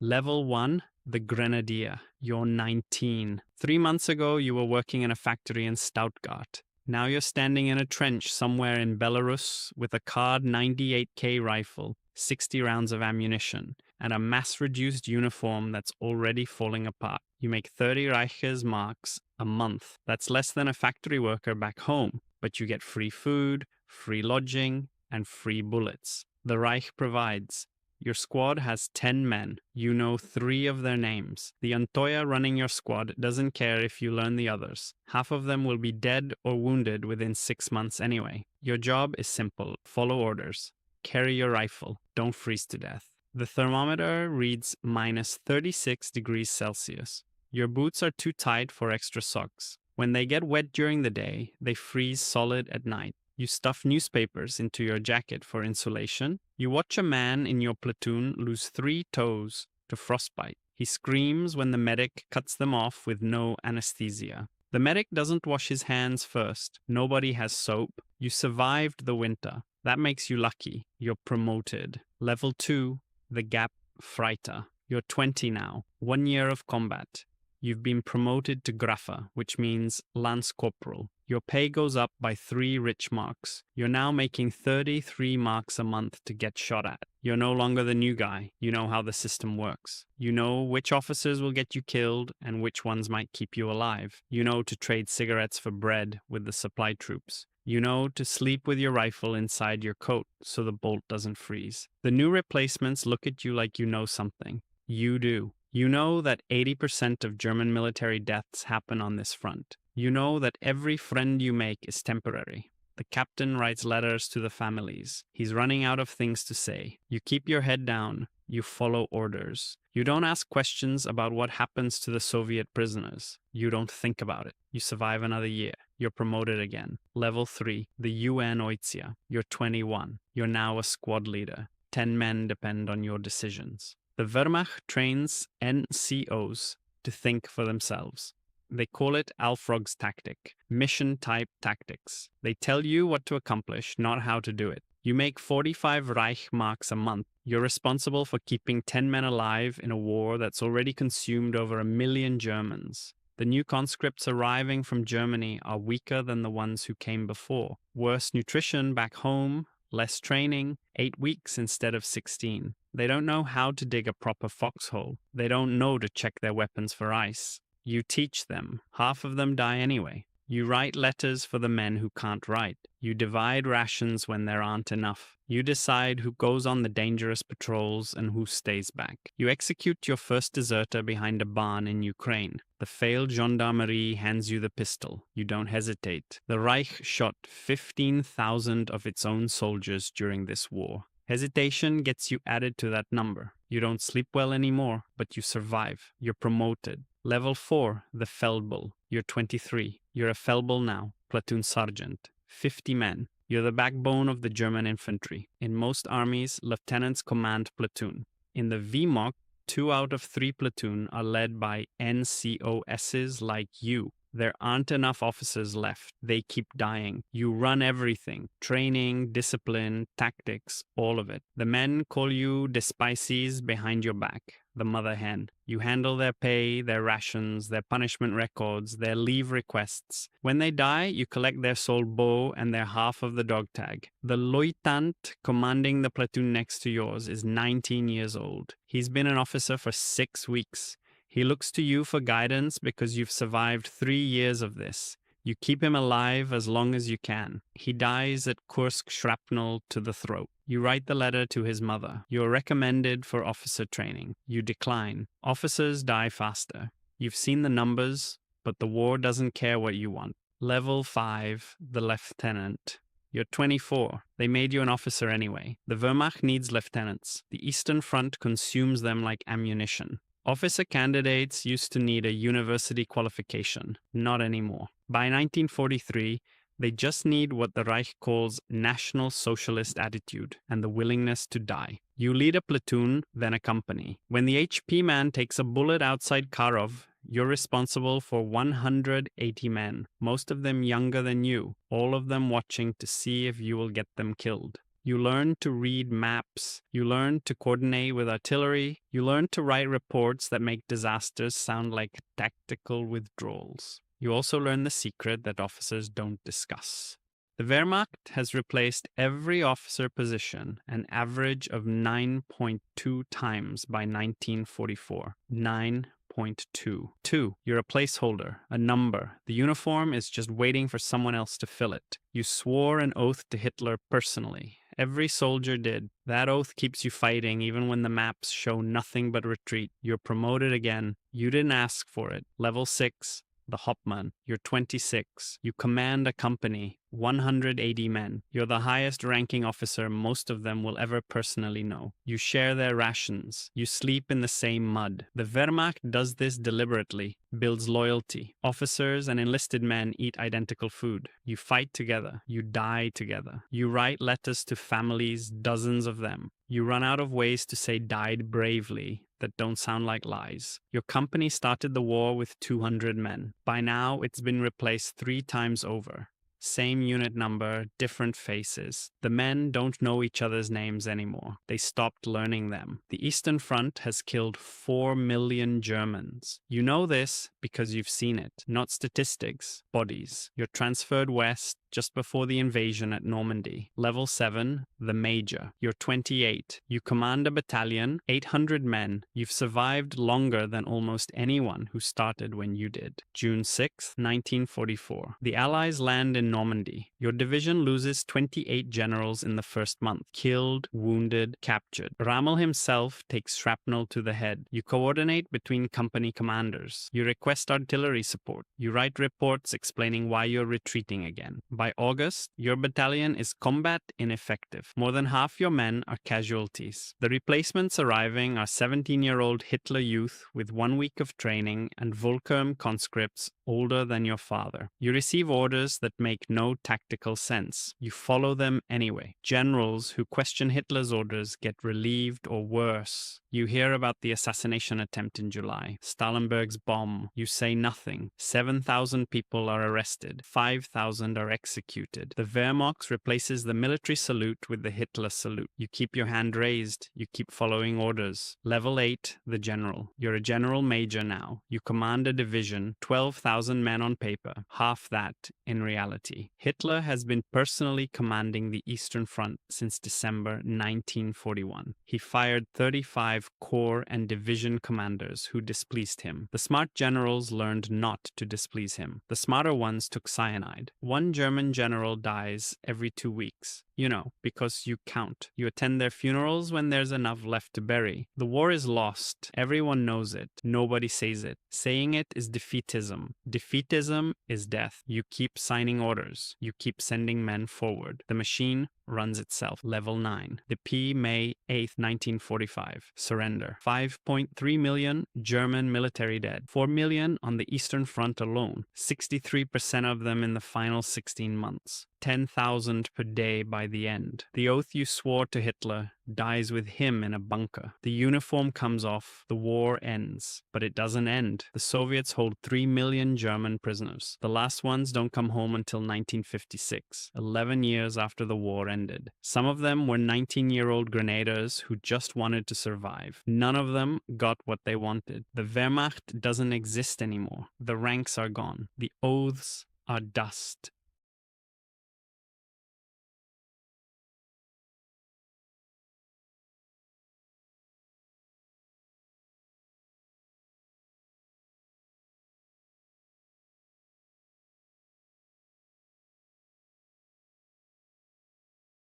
Level 1, the Grenadier. You're 19. 3 months ago, you were working in a factory in Stuttgart. Now you're standing in a trench somewhere in Belarus with a card 98K rifle, 60 rounds of ammunition, and a mass-reduced uniform that's already falling apart. You make 30 Reichers marks a month. That's less than a factory worker back home, but you get free food, free lodging, and free bullets. The Reich provides. Your squad has 10 men. You know 3 of their names. The Untoya running your squad doesn't care if you learn the others. Half of them will be dead or wounded within 6 months anyway. Your job is simple. Follow orders. Carry your rifle. Don't freeze to death. The thermometer reads minus 36 degrees Celsius. Your boots are too tight for extra socks. When they get wet during the day, they freeze solid at night. You stuff newspapers into your jacket for insulation. You watch a man in your platoon lose 3 toes to frostbite. He screams when the medic cuts them off with no anesthesia. The medic doesn't wash his hands first. Nobody has soap. You survived the winter. That makes you lucky. You're promoted. Level 2, the Gap Freiter. You're 20 now. 1 year of combat. You've been promoted to Graffe, which means Lance Corporal. Your pay goes up by 3 rich marks. You're now making 33 marks a month to get shot at. You're no longer the new guy. You know how the system works. You know which officers will get you killed and which ones might keep you alive. You know to trade cigarettes for bread with the supply troops. You know to sleep with your rifle inside your coat so the bolt doesn't freeze. The new replacements look at you like you know something. You do. You know that 80% of German military deaths happen on this front. You know that every friend you make is temporary. The captain writes letters to the families. He's running out of things to say. You keep your head down. You follow orders. You don't ask questions about what happens to the Soviet prisoners. You don't think about it. You survive another year. You're promoted again. Level 3, the UN Oitia. You're 21. You're now a squad leader. 10 men depend on your decisions. The Wehrmacht trains NCOs to think for themselves. They call it Alfrog's tactic, mission-type tactics. They tell you what to accomplish, not how to do it. You make 45 Reich marks a month. You're responsible for keeping 10 men alive in a war that's already consumed over 1 million Germans. The new conscripts arriving from Germany are weaker than the ones who came before. Worse nutrition back home, less training, 8 weeks instead of 16. They don't know how to dig a proper foxhole. They don't know to check their weapons for ice. You teach them. Half of them die anyway. You write letters for the men who can't write. You divide rations when there aren't enough. You decide who goes on the dangerous patrols and who stays back. You execute your first deserter behind a barn in Ukraine. The failed gendarmerie hands you the pistol. You don't hesitate. The Reich shot 15,000 of its own soldiers during this war. Hesitation gets you added to that number. You don't sleep well anymore, but you survive. You're promoted. Level 4, the Feldbull. You're 23. You're a Feldbull now, platoon sergeant. 50 men. You're the backbone of the German infantry. In most armies, lieutenants command platoon. In the VMOC, 2 out of 3 platoon are led by NCOSs like you. There aren't enough officers left. They keep dying. You run everything. Training, discipline, tactics, all of it. The men call you the Spices behind your back, the mother hen. You handle their pay, their rations, their punishment records, their leave requests. When they die, you collect their Soldbo and their half of the dog tag. The Leutnant commanding the platoon next to yours is 19 years old. He's been an officer for 6 weeks. He looks to you for guidance because you've survived 3 years of this. You keep him alive as long as you can. He dies at Kursk shrapnel to the throat. You write the letter to his mother. You're recommended for officer training. You decline. Officers die faster. You've seen the numbers, but the war doesn't care what you want. Level 5, the lieutenant. You're 24. They made you an officer anyway. The Wehrmacht needs lieutenants. The Eastern Front consumes them like ammunition. Officer candidates used to need a university qualification. Not anymore. By 1943, they just need what the Reich calls National Socialist attitude and the willingness to die. You lead a platoon, then a company. When the HP man takes a bullet outside Kharkov, you're responsible for 180 men, most of them younger than you, all of them watching to see if you will get them killed. You learn to read maps. You learn to coordinate with artillery. You learn to write reports that make disasters sound like tactical withdrawals. You also learn the secret that officers don't discuss. The Wehrmacht has replaced every officer position an average of 9.2 times by 1944. 9.2. 2. You're a placeholder, a number. The uniform is just waiting for someone else to fill it. You swore an oath to Hitler personally. Every soldier did. That oath keeps you fighting even when the maps show nothing but retreat. You're promoted again. You didn't ask for it. Level 6. The Hauptmann. You're 26. You command a company, 180 men. You're the highest ranking officer most of them will ever personally know. You share their rations. You sleep in the same mud. The Wehrmacht does this deliberately, builds loyalty. Officers and enlisted men eat identical food. You fight together. You die together. You write letters to families, dozens of them. You run out of ways to say died bravely that don't sound like lies. Your company started the war with 200 men. By now, it's been replaced 3 times over. Same unit number, different faces. The men don't know each other's names anymore. They stopped learning them. The Eastern Front has killed 4 million Germans. You know this because you've seen it, not statistics, bodies. You're transferred west just before the invasion at Normandy. Level 7, the Major. You're 28. You command a battalion, 800 men. You've survived longer than almost anyone who started when you did. June 6, 1944. The Allies land in Normandy. Your division loses 28 generals in the first month. Killed, wounded, captured. Rommel himself takes shrapnel to the head. You coordinate between company commanders. You request artillery support. You write reports explaining why you're retreating again. By August, your battalion is combat ineffective. More than half your men are casualties. The replacements arriving are 17-year-old Hitler youth with 1 week of training and Volkerm conscripts older than your father. You receive orders that make no tactical sense. You follow them anyway. Generals who question Hitler's orders get relieved or worse. You hear about the assassination attempt in July, Stalinberg's bomb. You say nothing. 7,000 people are arrested. 5,000 are executed. The Wehrmacht replaces the military salute with the Hitler salute. You keep your hand raised. You keep following orders. Level 8, the general. You're a general major now. You command a division, 12,000 men on paper, half that in reality. Hitler has been personally commanding the Eastern Front since December 1941. He fired 35 corps and division commanders who displeased him. The smart generals learned not to displease him. The smarter ones took cyanide. One German general dies every 2 weeks. You know, because you count. You attend their funerals when there's enough left to bury. The war is lost. Everyone knows it. Nobody says it. Saying it is defeatism. Defeatism is death. You keep signing orders. You keep sending men forward. The machine runs itself. Level 9. The P. May 8, 1945. Surrender. 5.3 million German military dead. 4 million on the Eastern Front alone. 63% of them in the final 16 months. 10,000 per day by the end. The oath you swore to Hitler dies with him in a bunker. The uniform comes off. The war ends. But it doesn't end. The Soviets hold 3 million German prisoners. The last ones don't come home until 1956, 11 years after the war ended. Some of them were 19-year-old grenadiers who just wanted to survive. None of them got what they wanted. The Wehrmacht doesn't exist anymore. The ranks are gone. The oaths are dust.